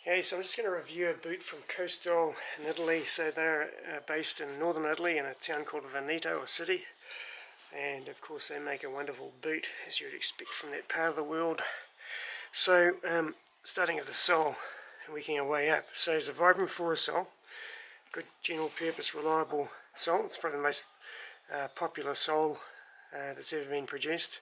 Okay, so I'm just going to review a boot from Kostyle in Italy. So they're based in northern Italy in a town called Veneto, or city. And of course they make a wonderful boot, as you would expect from that part of the world. So starting at the sole and working our way up. So it's a Vibram 4 sole, good general purpose, reliable sole. It's probably the most popular sole that's ever been produced.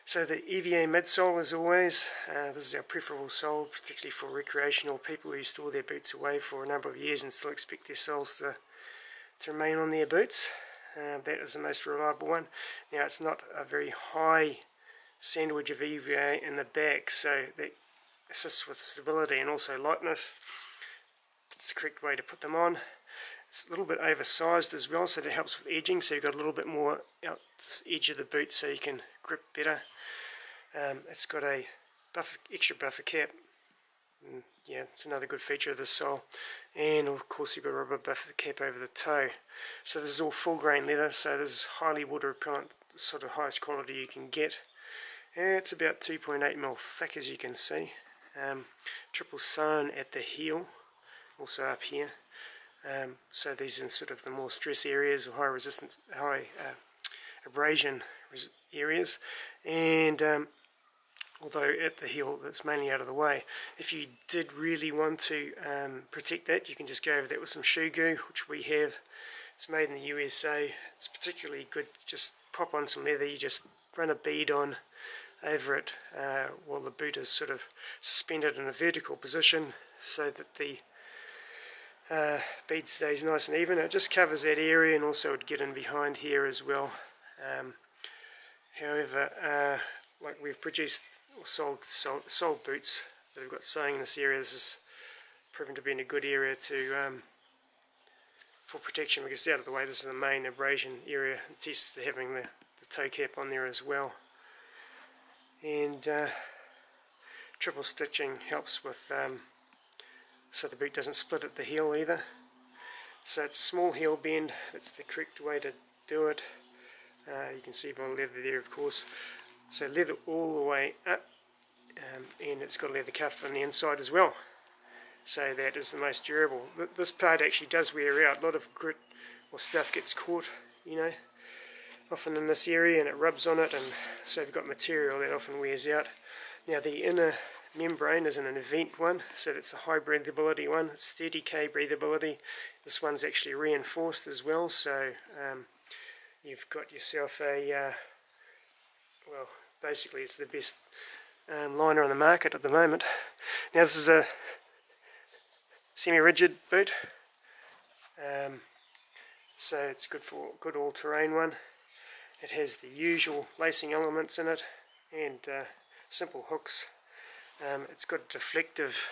So the EVA midsole, as always, this is our preferable sole, particularly for recreational people who store their boots away for a number of years and still expect their soles to remain on their boots. That is the most reliable one. Now it's not a very high sandwich of EVA in the back, so that assists with stability and also lightness. That's the correct way to put them on. It's a little bit oversized as well, so that helps with edging, so you've got a little bit more out the edge of the boot so you can grip better. It's got a extra buffer cap. Yeah, it's another good feature of this sole. And of course you've got a rubber buffer cap over the toe. So this is all full grain leather, so this is highly water repellent, sort of highest quality you can get. And it's about 2.8mm thick, as you can see. Triple sewn at the heel, also up here. So these are sort of the more stress areas or high abrasion areas, and although at the heel that's mainly out of the way. If you did really want to protect that, you can just go over that with some shoe goo, which we have. It's made in the USA. It's particularly good. Just pop on some leather, you just run a bead on over it while the boot is sort of suspended in a vertical position, so that the bead stays nice and even. It just covers that area, and also would get in behind here as well. However, like we've produced or sold boots that have got sewing in this area, this is proven to be in a good area for protection, because it's out of the way. This is the main abrasion area. It's just having the toe cap on there as well. And triple stitching helps with so the boot doesn't split at the heel either. So it's a small heel bend, that's the correct way to do it. You can see my leather there, of course. So leather all the way up, and it's got a leather cuff on the inside as well. So that is the most durable. This part actually does wear out. A lot of grit or stuff gets caught, you know, often in this area, and it rubs on it, and so you've got material that often wears out. Now the inner membrane is an event one, so that's a high breathability one. It's 30k breathability. This one's actually reinforced as well, so you've got yourself a well, basically it's the best liner on the market at the moment. Now this is a semi-rigid boot, so it's good for good all-terrain one. It has the usual lacing elements in it, and simple hooks. It's got a deflective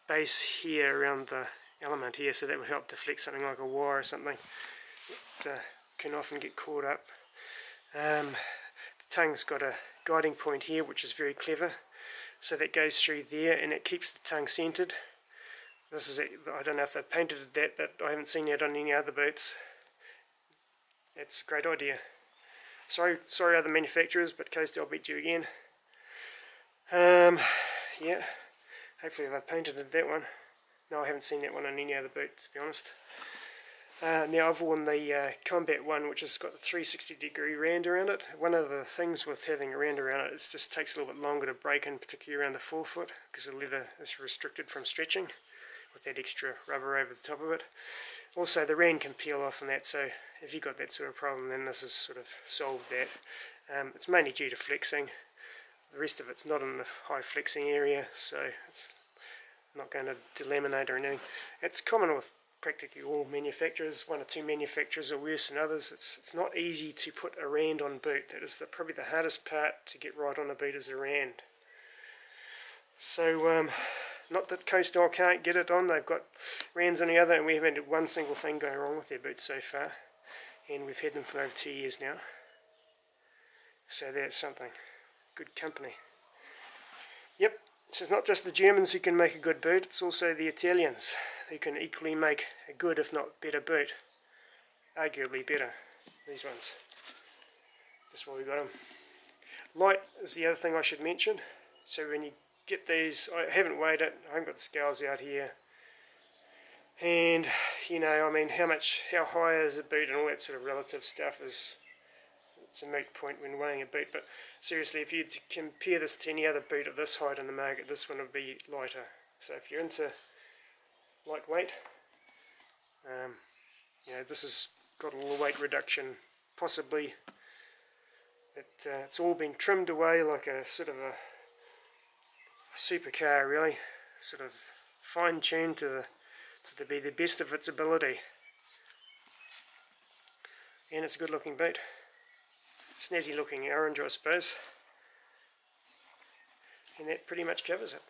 base here around the element here, so that would help deflect something like a wire or something. It can often get caught up. The tongue's got a guiding point here, which is very clever. So that goes through there, and it keeps the tongue centered. This is I don't know if they've painted that, but I haven't seen that on any other boots. It's a great idea. Sorry other manufacturers, but Kostyle beat you again. Yeah, hopefully they've painted that one. No, I haven't seen that one on any other boot, to be honest. Now I've worn the Combat one, which has got the 360-degree round around it. One of the things with having a round around it, it just takes a little bit longer to break in, particularly around the forefoot, because the leather is restricted from stretching with that extra rubber over the top of it. Also the round can peel off on that, so if you've got that sort of problem, then this has sort of solved that. It's mainly due to flexing. The rest of it's not in the high flexing area, so it's not going to delaminate or anything. It's common with practically all manufacturers. One or two manufacturers are worse than others. It's not easy to put a rand on boot. That is probably the hardest part to get right on a boot, is a rand. So not that Kostyle can't get it on. They've got rands on the other, and we haven't had one single thing go wrong with their boots so far, and we've had them for over 2 years now. So that's something. Good company. Yep, so it's not just the Germans who can make a good boot, it's also the Italians who can equally make a good, if not better, boot. Arguably better, these ones. That's why we got them. Light is the other thing I should mention. So when you get these, I haven't weighed it, I haven't got the scales out here, and you know, I mean, how high is a boot and all that sort of relative stuff it's a moot point when weighing a boot. But seriously, if you compare this to any other boot of this height in the market, this one would be lighter. So if you're into lightweight, you know, this has got a little weight reduction, possibly. It's all been trimmed away like a sort of a supercar, really, sort of fine-tuned to be the best of its ability. And it's a good looking boot. Snazzy looking orange, I suppose. And that pretty much covers it.